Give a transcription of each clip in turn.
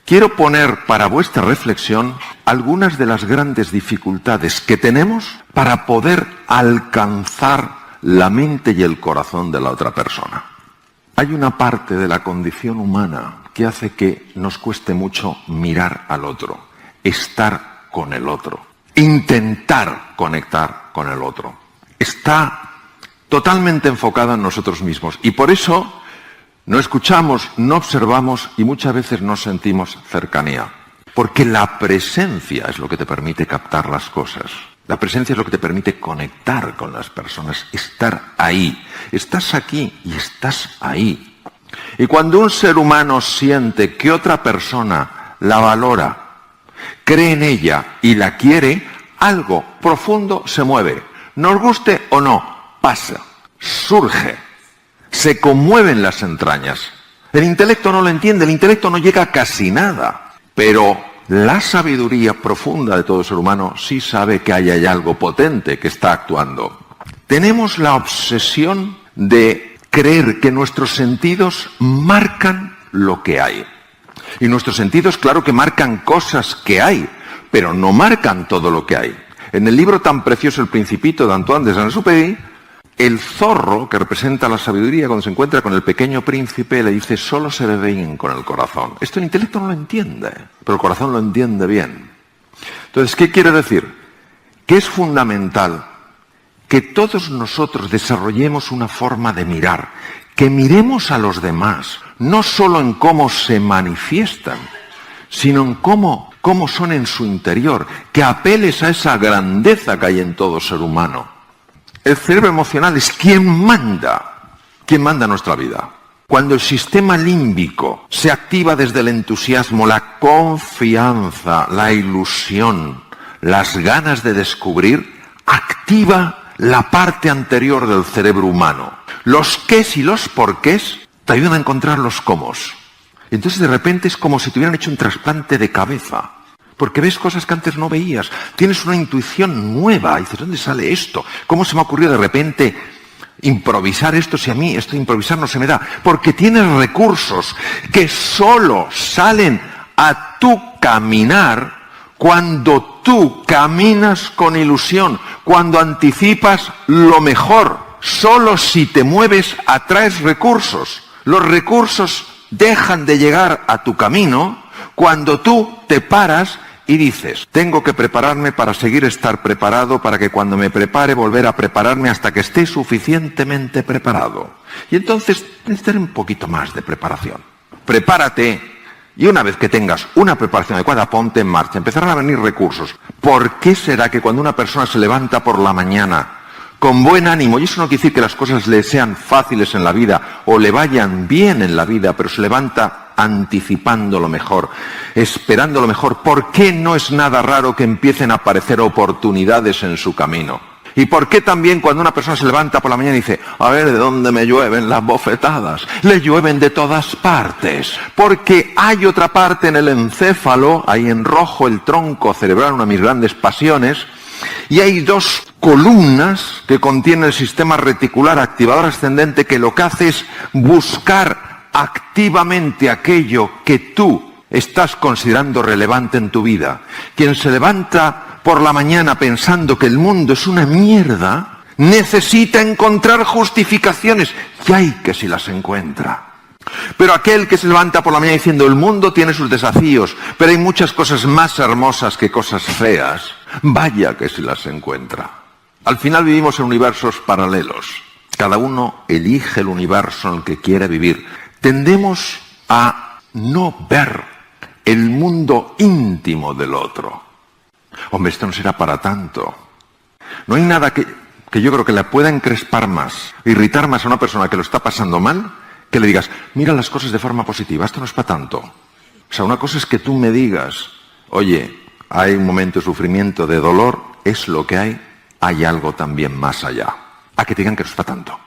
quiero poner para vuestra reflexión algunas de las grandes dificultades que tenemos para poder alcanzar la mente y el corazón de la otra persona. Hay una parte de la condición humana que hace que nos cueste mucho mirar al otro, estar con el otro, intentar conectar con el otro. Está totalmente enfocada en nosotros mismos y por eso no escuchamos, no observamos y muchas veces no sentimos cercanía. Porque la presencia es lo que te permite captar las cosas. La presencia es lo que te permite conectar con las personas, estar ahí. Estás aquí y estás ahí. Y cuando un ser humano siente que otra persona la valora, cree en ella y la quiere, algo profundo se mueve. Nos guste o no, pasa, surge, se conmueven las entrañas. El intelecto no lo entiende, el intelecto no llega a casi nada. Pero la sabiduría profunda de todo ser humano sí sabe que hay algo potente que está actuando. Tenemos la obsesión de creer que nuestros sentidos marcan lo que hay. Y nuestros sentidos, claro que marcan cosas que hay, pero no marcan todo lo que hay. En el libro tan precioso El Principito de Antoine de Saint-Exupéry, el zorro, que representa la sabiduría, cuando se encuentra con el pequeño príncipe, le dice, solo se ve bien con el corazón. Esto el intelecto no lo entiende, pero el corazón lo entiende bien. Entonces, ¿qué quiere decir? Que es fundamental que todos nosotros desarrollemos una forma de mirar, que miremos a los demás, no solo en cómo se manifiestan, sino en cómo son en su interior, que apeles a esa grandeza que hay en todo ser humano. El cerebro emocional es quien manda nuestra vida. Cuando el sistema límbico se activa desde el entusiasmo, la confianza, la ilusión, las ganas de descubrir, activa la parte anterior del cerebro humano. Los qués y los porqués te ayudan a encontrar los cómos. Entonces de repente es como si te hubieran hecho un trasplante de cabeza. Porque ves cosas que antes no veías. Tienes una intuición nueva. Y dices, ¿dónde sale esto? ¿Cómo se me ha ocurrido de repente improvisar esto si a mí esto de improvisar no se me da? Porque tienes recursos que solo salen a tu caminar cuando tú caminas con ilusión, cuando anticipas lo mejor. Solo si te mueves atraes recursos. Los recursos dejan de llegar a tu camino cuando tú te paras y dices, tengo que prepararme para estar preparado, para que cuando me prepare volver a prepararme hasta que esté suficientemente preparado. Y entonces necesitas un poquito más de preparación. Prepárate y una vez que tengas una preparación adecuada, ponte en marcha. Empezarán a venir recursos. ¿Por qué será que cuando una persona se levanta por la mañana con buen ánimo, y eso no quiere decir que las cosas le sean fáciles en la vida o le vayan bien en la vida, pero se levanta anticipando lo mejor, esperando lo mejor? ¿Por qué no es nada raro que empiecen a aparecer oportunidades en su camino? ¿Y por qué también cuando una persona se levanta por la mañana y dice, a ver, ¿de dónde me llueven las bofetadas? Le llueven de todas partes. Porque hay otra parte en el encéfalo, ahí en rojo, el tronco cerebral, una de mis grandes pasiones, y hay dos columnas que contienen el sistema reticular activador ascendente que lo que hace es buscar activamente aquello que tú estás considerando relevante en tu vida. Quien se levanta por la mañana pensando que el mundo es una mierda, necesita encontrar justificaciones, y hay que si las encuentra. Pero aquel que se levanta por la mañana diciendo el mundo tiene sus desafíos, pero hay muchas cosas más hermosas que cosas feas, vaya que si las encuentra. Al final vivimos en universos paralelos. Cada uno elige el universo en el que quiere vivir. Tendemos a no ver el mundo íntimo del otro. Hombre, esto no será para tanto. No hay nada que yo creo que le pueda encrespar más, irritar más a una persona que lo está pasando mal, que le digas, mira las cosas de forma positiva, esto no es para tanto. O sea, una cosa es que tú me digas, oye, hay un momento de sufrimiento, de dolor, es lo que hay algo también más allá. A que te digan que no es para tanto.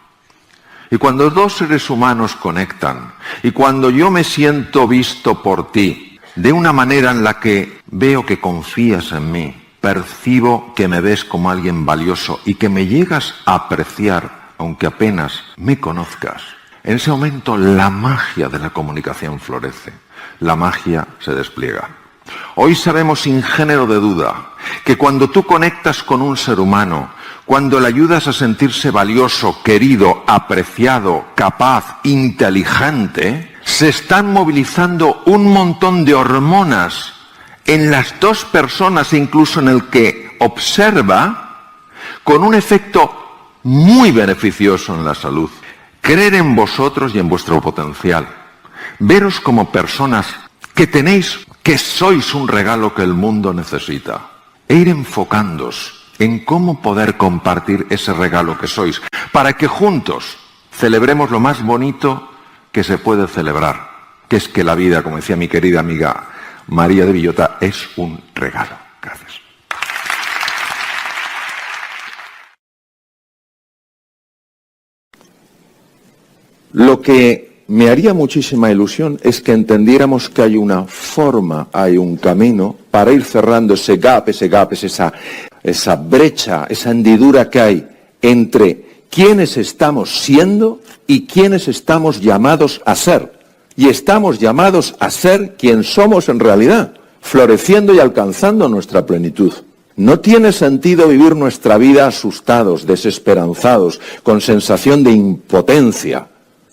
Y cuando dos seres humanos conectan, y cuando yo me siento visto por ti, de una manera en la que veo que confías en mí, percibo que me ves como alguien valioso y que me llegas a apreciar, aunque apenas me conozcas, En ese momento la magia de la comunicación florece, la magia se despliega. Hoy sabemos sin género de duda que cuando tú conectas con un ser humano, cuando le ayudas a sentirse valioso, querido, apreciado, capaz, inteligente, se están movilizando un montón de hormonas en las dos personas, incluso en el que observa, con un efecto muy beneficioso en la salud. Creer en vosotros y en vuestro potencial. Veros como personas que tenéis, que sois un regalo que el mundo necesita. E ir enfocándoos en cómo poder compartir ese regalo que sois, para que juntos celebremos lo más bonito que se puede celebrar, que es que la vida, como decía mi querida amiga María de Villota, es un regalo. Gracias. Lo que me haría muchísima ilusión es que entendiéramos que hay una forma, hay un camino para ir cerrando ese gap, esa brecha, esa hendidura que hay entre quiénes estamos siendo y quiénes estamos llamados a ser. Y estamos llamados a ser quien somos en realidad, floreciendo y alcanzando nuestra plenitud. No tiene sentido vivir nuestra vida asustados, desesperanzados, con sensación de impotencia.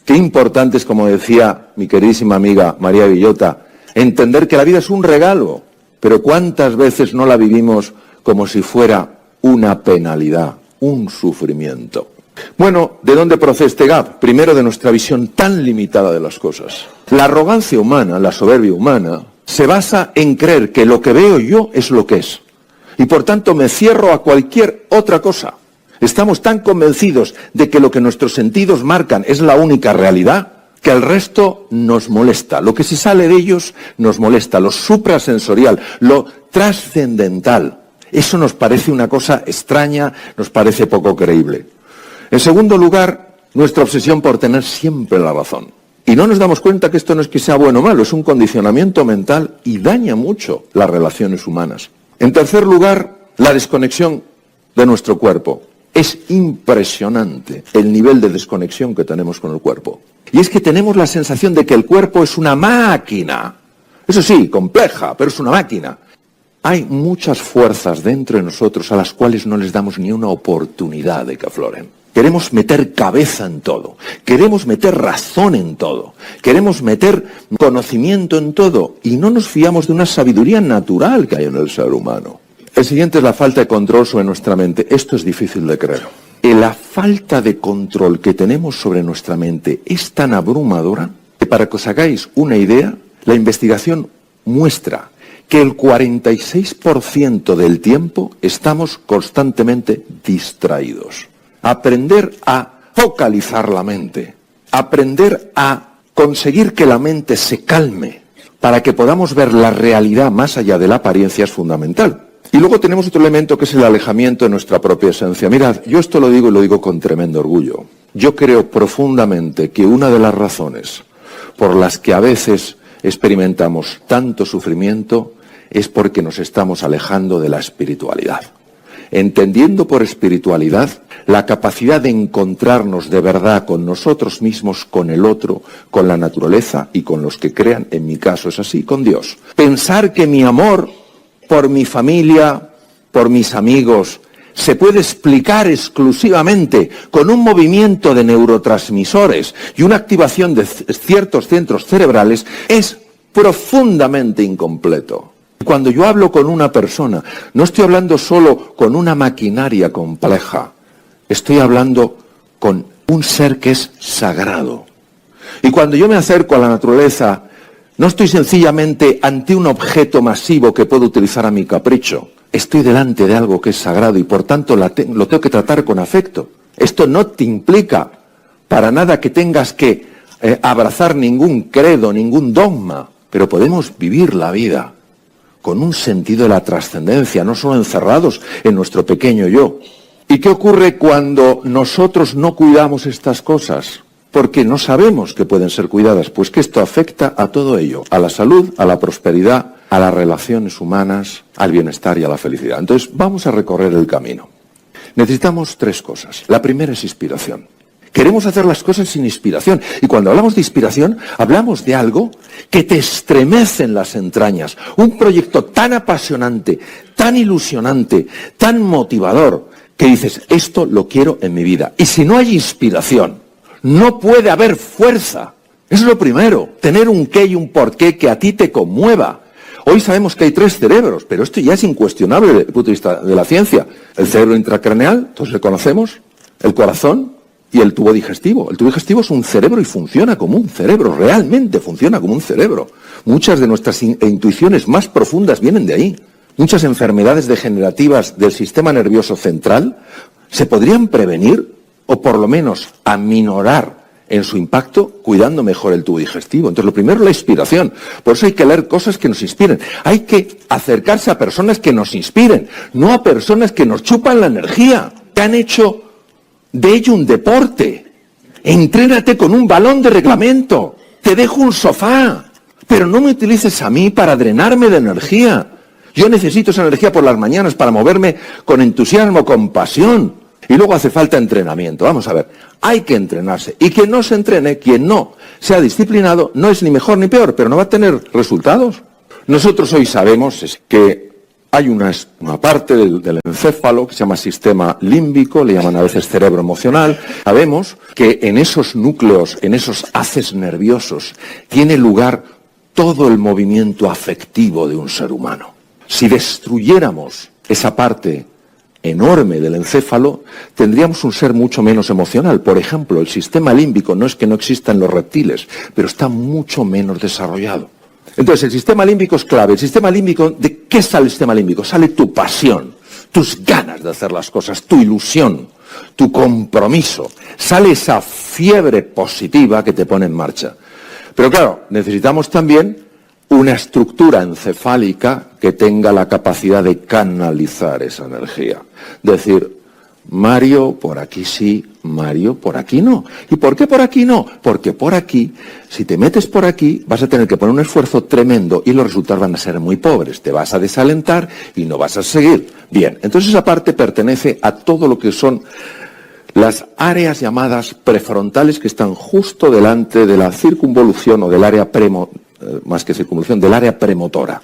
Qué importante es, como decía mi queridísima amiga María Villota, entender que la vida es un regalo, pero cuántas veces no la vivimos como si fuera una penalidad, un sufrimiento. Bueno, ¿de dónde procede este gap? Primero, de nuestra visión tan limitada de las cosas. La arrogancia humana, la soberbia humana, se basa en creer que lo que veo yo es lo que es. Y por tanto me cierro a cualquier otra cosa. Estamos tan convencidos de que lo que nuestros sentidos marcan es la única realidad, que el resto nos molesta. Lo que se sale de ellos nos molesta. Lo suprasensorial, lo trascendental. Eso nos parece una cosa extraña, nos parece poco creíble. En segundo lugar, nuestra obsesión por tener siempre la razón. Y no nos damos cuenta que esto no es que sea bueno o malo, es un condicionamiento mental y daña mucho las relaciones humanas. En tercer lugar, la desconexión de nuestro cuerpo. Es impresionante el nivel de desconexión que tenemos con el cuerpo. Y es que tenemos la sensación de que el cuerpo es una máquina. Eso sí, compleja, pero es una máquina. Hay muchas fuerzas dentro de nosotros a las cuales no les damos ni una oportunidad de que afloren. Queremos meter cabeza en todo, queremos meter razón en todo, queremos meter conocimiento en todo y no nos fiamos de una sabiduría natural que hay en el ser humano. El siguiente es la falta de control sobre nuestra mente. Esto es difícil de creer. La falta de control que tenemos sobre nuestra mente es tan abrumadora que, para que os hagáis una idea, la investigación muestra que el 46% del tiempo estamos constantemente distraídos. Aprender a focalizar la mente, aprender a conseguir que la mente se calme para que podamos ver la realidad más allá de la apariencia es fundamental. Y luego tenemos otro elemento que es el alejamiento de nuestra propia esencia. Mirad, yo esto lo digo y lo digo con tremendo orgullo. Yo creo profundamente que una de las razones por las que a veces experimentamos tanto sufrimiento es porque nos estamos alejando de la espiritualidad. Entendiendo por espiritualidad la capacidad de encontrarnos de verdad con nosotros mismos, con el otro, con la naturaleza y con los que crean, en mi caso es así, con Dios. Pensar que mi amor por mi familia, por mis amigos, se puede explicar exclusivamente con un movimiento de neurotransmisores y una activación de ciertos centros cerebrales es profundamente incompleto. Cuando yo hablo con una persona, no estoy hablando solo con una maquinaria compleja, estoy hablando con un ser que es sagrado. Y cuando yo me acerco a la naturaleza, no estoy sencillamente ante un objeto masivo que puedo utilizar a mi capricho. Estoy delante de algo que es sagrado y por tanto lo tengo que tratar con afecto. Esto no te implica para nada que tengas que abrazar ningún credo, ningún dogma, pero podemos vivir la vida con un sentido de la trascendencia, no solo encerrados en nuestro pequeño yo. ¿Y qué ocurre cuando nosotros no cuidamos estas cosas? Porque no sabemos que pueden ser cuidadas, pues que esto afecta a todo ello, a la salud, a la prosperidad, a las relaciones humanas, al bienestar y a la felicidad. Entonces, vamos a recorrer el camino. Necesitamos tres cosas. La primera es inspiración. Queremos hacer las cosas sin inspiración. Y cuando hablamos de inspiración, hablamos de algo que te estremece en las entrañas. Un proyecto tan apasionante, tan ilusionante, tan motivador, que dices, esto lo quiero en mi vida. Y si no hay inspiración, no puede haber fuerza. Eso es lo primero, tener un qué y un porqué que a ti te conmueva. Hoy sabemos que hay 3 cerebros, pero esto ya es incuestionable desde el punto de vista de la ciencia. El cerebro intracraneal, todos le conocemos, el corazón y el tubo digestivo. El tubo digestivo es un cerebro y funciona como un cerebro, realmente funciona como un cerebro. Muchas de nuestras intuiciones más profundas vienen de ahí. Muchas enfermedades degenerativas del sistema nervioso central se podrían prevenir o por lo menos aminorar en su impacto cuidando mejor el tubo digestivo. Entonces, lo primero es la inspiración. Por eso hay que leer cosas que nos inspiren. Hay que acercarse a personas que nos inspiren, no a personas que nos chupan la energía, que han hecho de ello un deporte. Entrénate con un balón de reglamento. Te dejo un sofá. Pero no me utilices a mí para drenarme de energía. Yo necesito esa energía por las mañanas para moverme con entusiasmo, con pasión. Y luego hace falta entrenamiento. Vamos a ver, hay que entrenarse. Y quien no se entrene, quien no sea disciplinado, no es ni mejor ni peor, pero no va a tener resultados. Nosotros hoy sabemos que hay una parte del encéfalo que se llama sistema límbico, le llaman a veces cerebro emocional. Sabemos que en esos núcleos, en esos haces nerviosos, tiene lugar todo el movimiento afectivo de un ser humano. Si destruyéramos esa parte enorme del encéfalo, tendríamos un ser mucho menos emocional. Por ejemplo, el sistema límbico no es que no exista en los reptiles, pero está mucho menos desarrollado. Entonces, el sistema límbico es clave. El sistema límbico, ¿de qué sale el sistema límbico? Sale tu pasión, tus ganas de hacer las cosas, tu ilusión, tu compromiso. Sale esa fiebre positiva que te pone en marcha. Pero claro, necesitamos también una estructura encefálica que tenga la capacidad de canalizar esa energía. Decir, Mario, por aquí sí, Mario, por aquí no. ¿Y por qué por aquí no? Porque por aquí, si te metes por aquí, vas a tener que poner un esfuerzo tremendo y los resultados van a ser muy pobres. Te vas a desalentar y no vas a seguir. Bien, entonces esa parte pertenece a todo lo que son las áreas llamadas prefrontales que están justo delante de la circunvolución o del área más que circunvolución, del área premotora.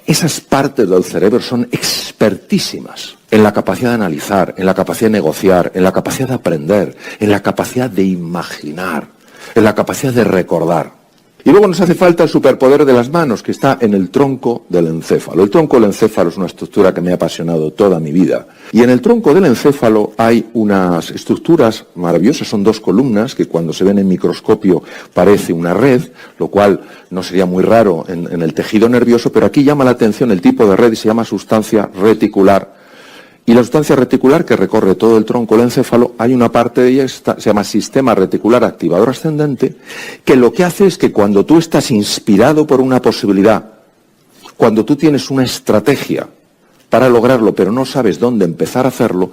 Esas partes del cerebro son expertísimas en la capacidad de analizar, en la capacidad de negociar, en la capacidad de aprender, en la capacidad de imaginar, en la capacidad de recordar. Y luego nos hace falta el superpoder de las manos, que está en el tronco del encéfalo. El tronco del encéfalo es una estructura que me ha apasionado toda mi vida. Y en el tronco del encéfalo hay unas estructuras maravillosas, son 2 columnas que cuando se ven en microscopio parece una red, lo cual no sería muy raro en el tejido nervioso, pero aquí llama la atención el tipo de red y se llama sustancia reticular. Y la sustancia reticular que recorre todo el tronco del encéfalo, hay una parte de ella que se llama sistema reticular activador ascendente, que lo que hace es que cuando tú estás inspirado por una posibilidad, cuando tú tienes una estrategia para lograrlo, pero no sabes dónde empezar a hacerlo,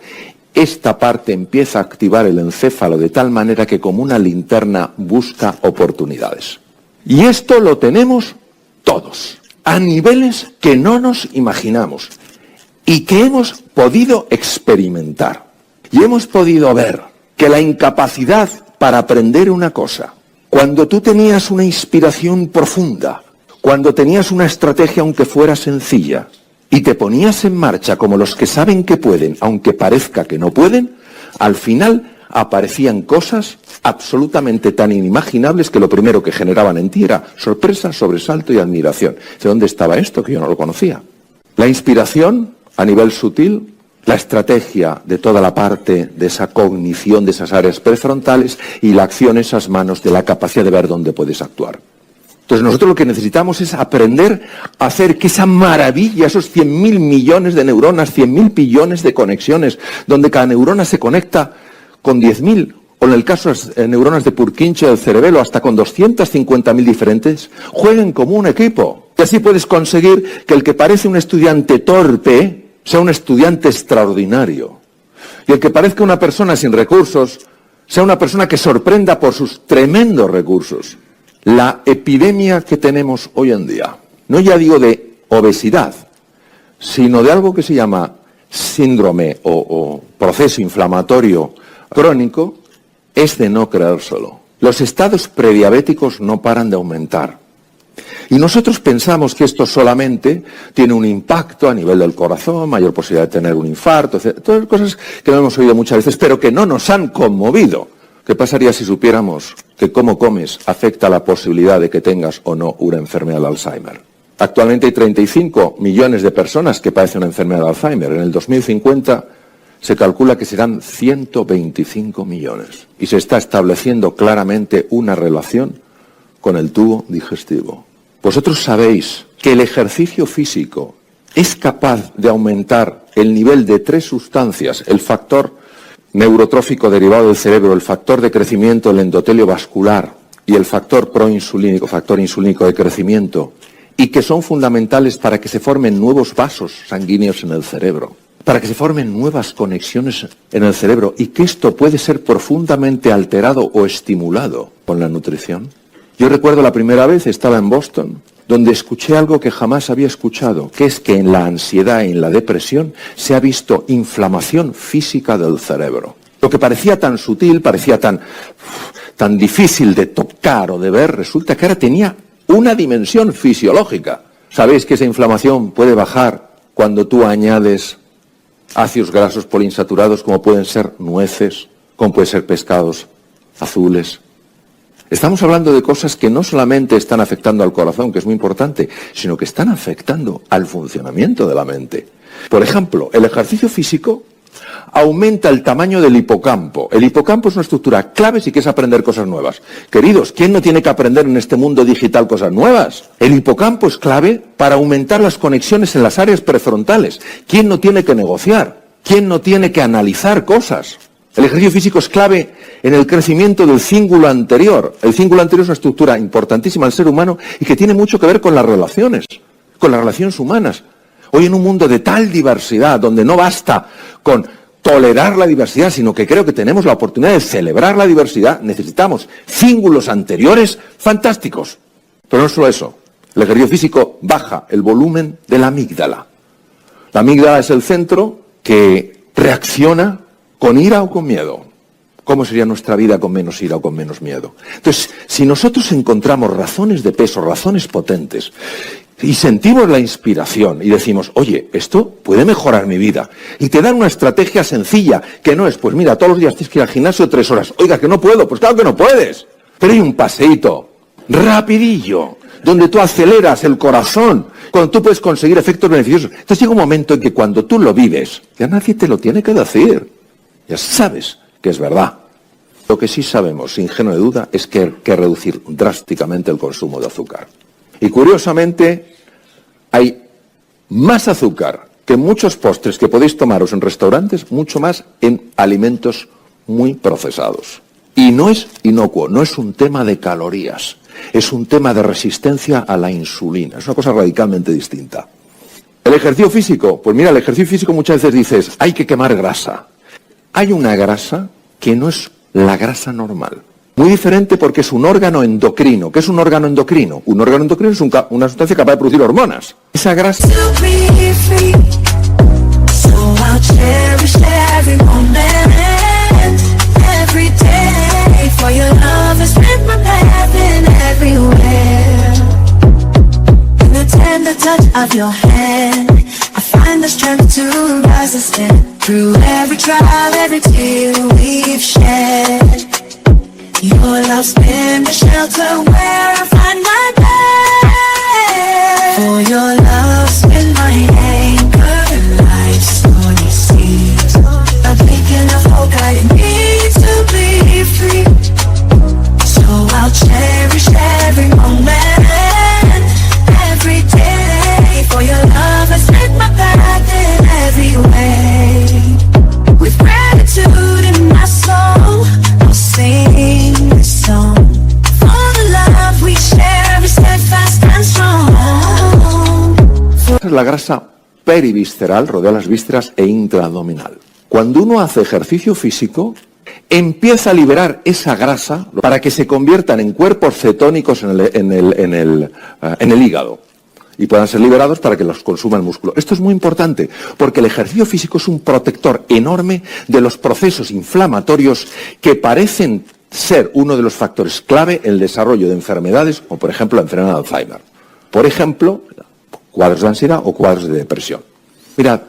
esta parte empieza a activar el encéfalo de tal manera que como una linterna busca oportunidades. Y esto lo tenemos todos, a niveles que no nos imaginamos. Y que hemos podido experimentar. Y hemos podido ver que la incapacidad para aprender una cosa, cuando tú tenías una inspiración profunda, cuando tenías una estrategia aunque fuera sencilla, y te ponías en marcha como los que saben que pueden, aunque parezca que no pueden, al final aparecían cosas absolutamente tan inimaginables que lo primero que generaban en ti era sorpresa, sobresalto y admiración. ¿De dónde estaba esto que yo no lo conocía? La inspiración a nivel sutil, la estrategia de toda la parte de esa cognición de esas áreas prefrontales y la acción, esas manos, de la capacidad de ver dónde puedes actuar. Entonces nosotros lo que necesitamos es aprender a hacer que esa maravilla, esos 100.000 millones de neuronas, 100.000 billones de conexiones, donde cada neurona se conecta con 10.000, o en el caso de las neuronas de Purkinje del cerebelo, hasta con 250.000 diferentes, jueguen como un equipo. Y así puedes conseguir que el que parece un estudiante torpe sea un estudiante extraordinario. Y el que parezca una persona sin recursos sea una persona que sorprenda por sus tremendos recursos. La epidemia que tenemos hoy en día, no ya digo de obesidad, sino de algo que se llama síndrome o proceso inflamatorio crónico, es de no creérselo. Los estados prediabéticos no paran de aumentar. Y nosotros pensamos que esto solamente tiene un impacto a nivel del corazón, mayor posibilidad de tener un infarto, etc. Todas cosas que no hemos oído muchas veces, pero que no nos han conmovido. ¿Qué pasaría si supiéramos que cómo comes afecta la posibilidad de que tengas o no una enfermedad de Alzheimer? Actualmente hay 35 millones de personas que padecen una enfermedad de Alzheimer. En el 2050 se calcula que serán 125 millones. Y se está estableciendo claramente una relación con el tubo digestivo. Vosotros sabéis que el ejercicio físico es capaz de aumentar el nivel de 3 sustancias, el factor neurotrófico derivado del cerebro, el factor de crecimiento del endotelio vascular y el factor proinsulínico, factor insulínico de crecimiento, y que son fundamentales para que se formen nuevos vasos sanguíneos en el cerebro, para que se formen nuevas conexiones en el cerebro, y que esto puede ser profundamente alterado o estimulado con la nutrición. Yo recuerdo la primera vez, estaba en Boston, donde escuché algo que jamás había escuchado, que es que en la ansiedad y en la depresión se ha visto inflamación física del cerebro. Lo que parecía tan sutil, parecía tan difícil de tocar o de ver, resulta que ahora tenía una dimensión fisiológica. ¿Sabéis que esa inflamación puede bajar cuando tú añades ácidos grasos poliinsaturados, como pueden ser nueces, como pueden ser pescados azules? Estamos hablando de cosas que no solamente están afectando al corazón, que es muy importante, sino que están afectando al funcionamiento de la mente. Por ejemplo, el ejercicio físico aumenta el tamaño del hipocampo. El hipocampo es una estructura clave si quieres aprender cosas nuevas. Queridos, ¿quién no tiene que aprender en este mundo digital cosas nuevas? El hipocampo es clave para aumentar las conexiones en las áreas prefrontales. ¿Quién no tiene que negociar? ¿Quién no tiene que analizar cosas? El ejercicio físico es clave en el crecimiento del cíngulo anterior. El cíngulo anterior es una estructura importantísima al ser humano y que tiene mucho que ver con las relaciones humanas. Hoy en un mundo de tal diversidad, donde no basta con tolerar la diversidad, sino que creo que tenemos la oportunidad de celebrar la diversidad, necesitamos cíngulos anteriores fantásticos. Pero no solo eso, el ejercicio físico baja el volumen de la amígdala. La amígdala es el centro que reacciona con ira o con miedo. ¿Cómo sería nuestra vida con menos ira o con menos miedo? Entonces, si nosotros encontramos razones de peso, razones potentes, y sentimos la inspiración y decimos, oye, esto puede mejorar mi vida, y te dan una estrategia sencilla, que no es, pues mira, todos los días tienes que ir al gimnasio 3 horas. Oiga, que no puedo. Pues claro que no puedes. Pero hay un paseíto rapidillo, donde tú aceleras el corazón, cuando tú puedes conseguir efectos beneficiosos. Entonces llega un momento en que cuando tú lo vives, ya nadie te lo tiene que decir. Ya sabes que es verdad. Lo que sí sabemos, sin género de duda, es que hay que reducir drásticamente el consumo de azúcar. Y curiosamente, hay más azúcar que en muchos postres que podéis tomaros en restaurantes, mucho más en alimentos muy procesados. Y no es inocuo, no es un tema de calorías, es un tema de resistencia a la insulina. Es una cosa radicalmente distinta. El ejercicio físico, pues mira, el ejercicio físico muchas veces dices, hay que quemar grasa. Hay una grasa que no es la grasa normal. Muy diferente porque es un órgano endocrino. ¿Qué es un órgano endocrino? Un órgano endocrino es una sustancia capaz de producir hormonas. Esa grasa... Find the strength to rise and stand through every trial, every tear we've shed. Your love's been the shelter where I find my bed. For your love's been my anchor in life's stormy seas. A beacon of hope guiding me to be free. So I'll cherish every moment, every day. For your love has lit my path in every way. With gratitude in my soul, I'll sing this song. For the love we share is steadfast and strong. La grasa perivisceral rodea las vísceras e intraabdominal. Cuando uno hace ejercicio físico, empieza a liberar esa grasa para que se conviertan en cuerpos cetónicos en el hígado. y puedan ser liberados para que los consuma el músculo. Esto es muy importante, porque el ejercicio físico es un protector enorme de los procesos inflamatorios que parecen ser uno de los factores clave en el desarrollo de enfermedades, como por ejemplo la enfermedad de Alzheimer. Por ejemplo, cuadros de ansiedad o cuadros de depresión. Mirad,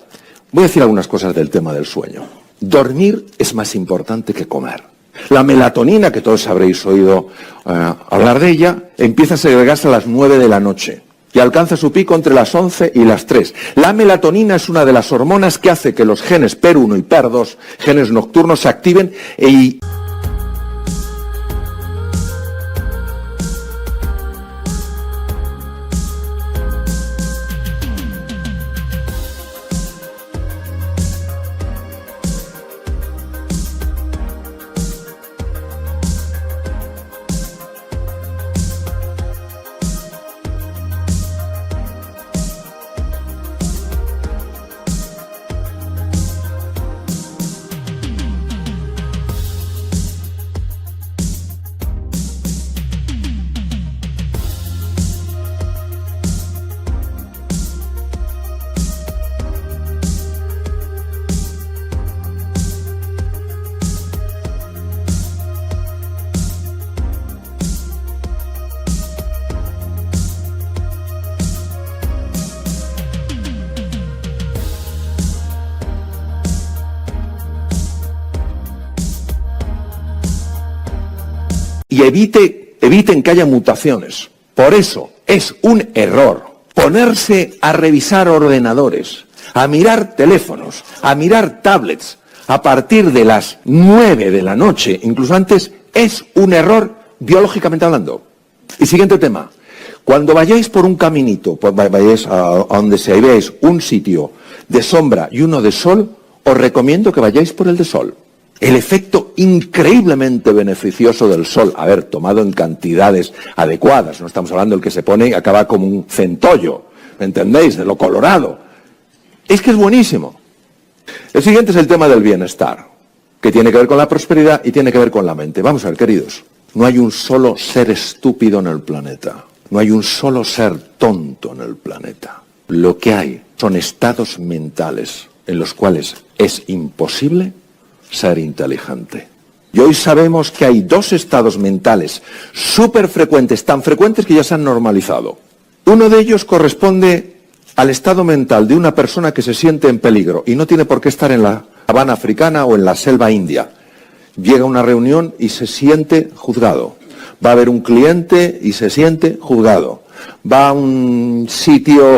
voy a decir algunas cosas del tema del sueño. Dormir es más importante que comer. La melatonina, que todos habréis oído hablar de ella, empieza a segregarse a las 9 de la noche y alcanza su pico entre las 11 y las 3. La melatonina es una de las hormonas que hace que los genes PER1 y PER2, genes nocturnos, se activen y... y eviten que haya mutaciones. Por eso es un error ponerse a revisar ordenadores, a mirar teléfonos, a mirar tablets a partir de las 9 de la noche, incluso antes, es un error biológicamente hablando. Y siguiente tema. Cuando vayáis por un caminito, pues vayáis a donde se veáis un sitio de sombra y uno de sol, os recomiendo que vayáis por el de sol. El efecto increíblemente beneficioso del sol, tomado en cantidades adecuadas, no estamos hablando del que se pone y acaba como un centollo, ¿me entendéis? De lo colorado. Es que es buenísimo. El siguiente es el tema del bienestar, que tiene que ver con la prosperidad y tiene que ver con la mente. Vamos a ver, queridos, no hay un solo ser estúpido en el planeta, no hay un solo ser tonto en el planeta. Lo que hay son estados mentales en los cuales es imposible ser inteligente. Y hoy sabemos que hay dos estados mentales súper frecuentes, tan frecuentes que ya se han normalizado. Uno de ellos corresponde al estado mental de una persona que se siente en peligro y no tiene por qué estar en la sabana africana o en la selva india. Llega a una reunión y se siente juzgado. Va a ver un cliente y se siente juzgado. Va a un sitio...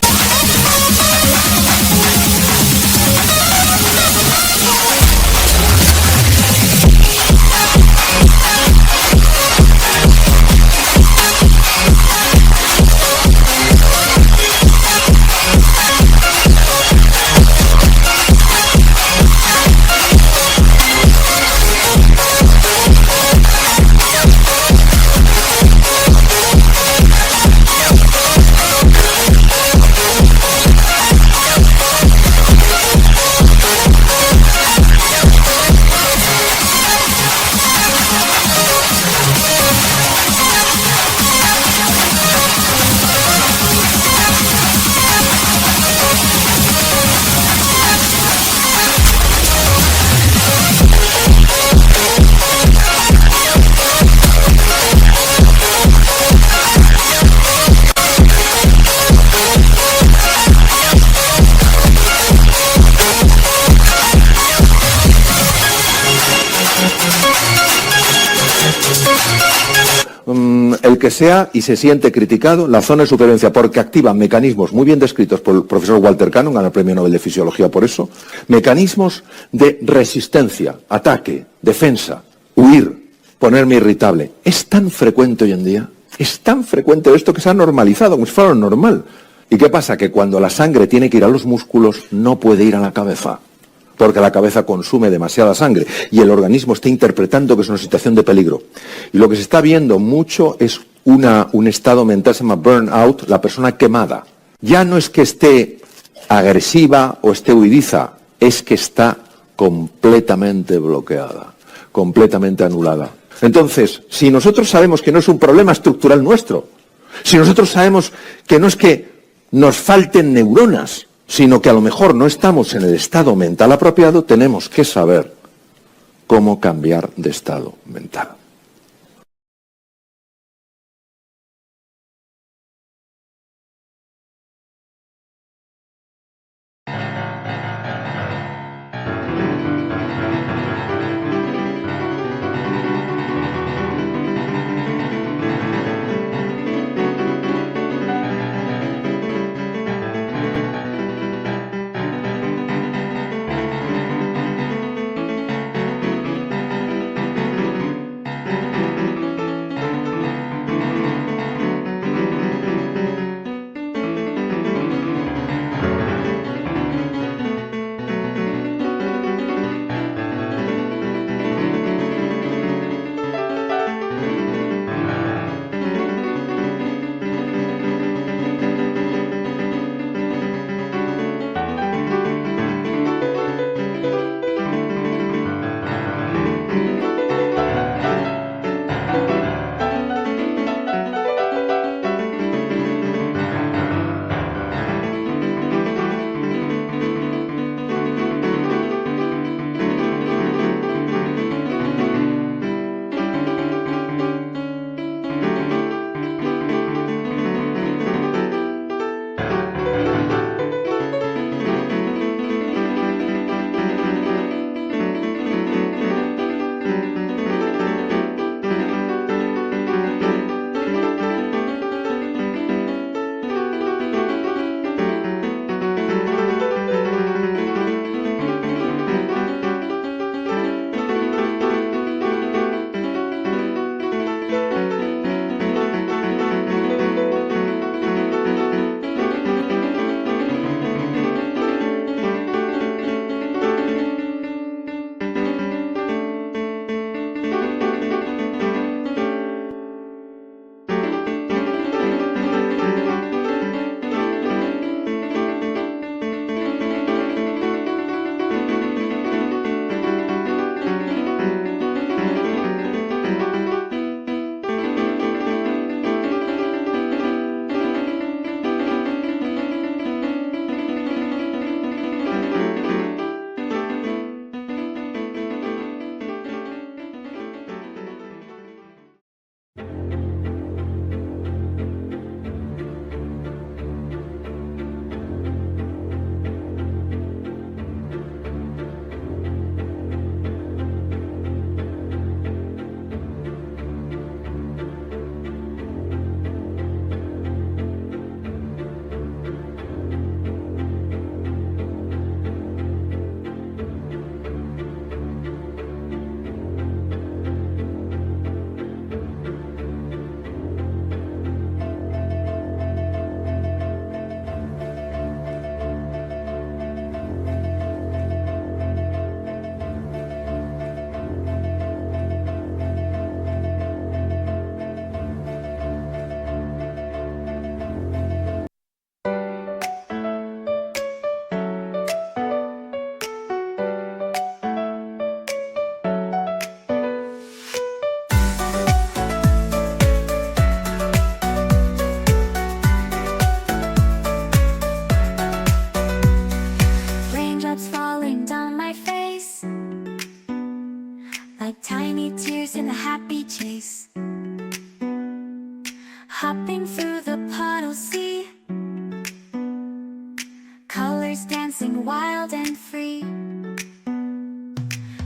el que sea y se siente criticado, la zona de supervivencia, porque activa mecanismos muy bien descritos por el profesor Walter Cannon, ganó el Premio Nobel de Fisiología por eso, mecanismos de resistencia, ataque, defensa, huir, ponerme irritable. Es tan frecuente hoy en día, es tan frecuente esto que se ha normalizado, como si fuera lo normal. ¿Y qué pasa? Que cuando la sangre tiene que ir a los músculos, no puede ir a la cabeza, porque la cabeza consume demasiada sangre y el organismo está interpretando que es una situación de peligro. Y lo que se está viendo mucho es un estado mental, se llama burnout, la persona quemada. Ya no es que esté agresiva o esté huidiza, es que está completamente bloqueada, completamente anulada. Entonces, si nosotros sabemos que no es un problema estructural nuestro, si nosotros sabemos que no es que nos falten neuronas, sino que a lo mejor no estamos en el estado mental apropiado, tenemos que saber cómo cambiar de estado mental. hopping through the puddle sea, colors dancing wild and free.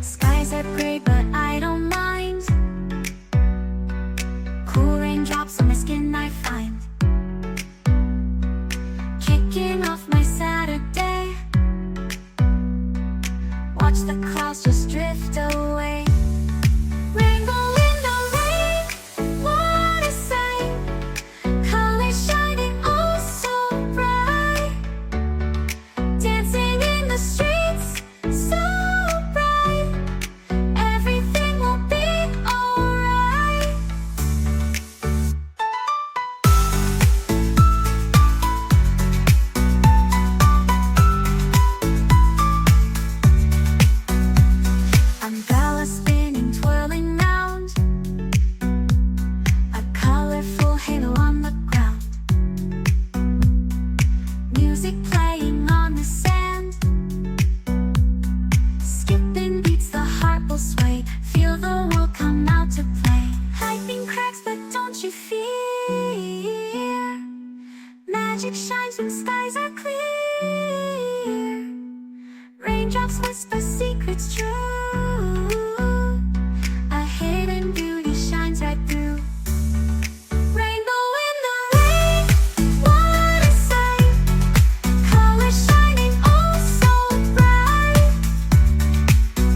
Skies are gray but I don't mind, cool raindrops on my skin I find. Kicking off my Saturday, watch the clouds just drift away. Rainbow in the rain, what a sight, colors shining oh so bright, dancing in the streets so bright, everything will be alright. magic shines when skies are clear. Raindrops whisper secrets true. A hidden beauty shines right through. Rainbow in the rain, what a sight. Colors shining oh so bright.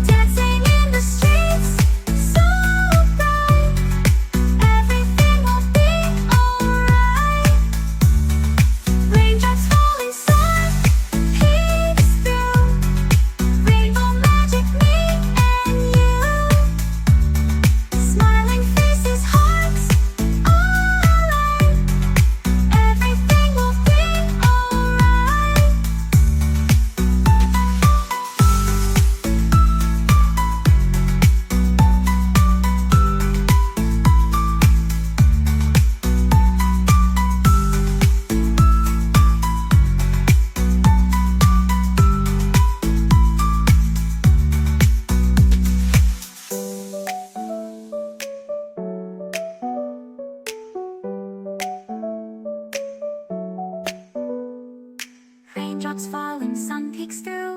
Dancing in the streets, so bright. Everything will be alright. Raindrops falling, sun peeks through. Rainbow magic, me and you. Smiling faces, hearts alight. Everything will be alright. Raindrops falling, sun peeks through.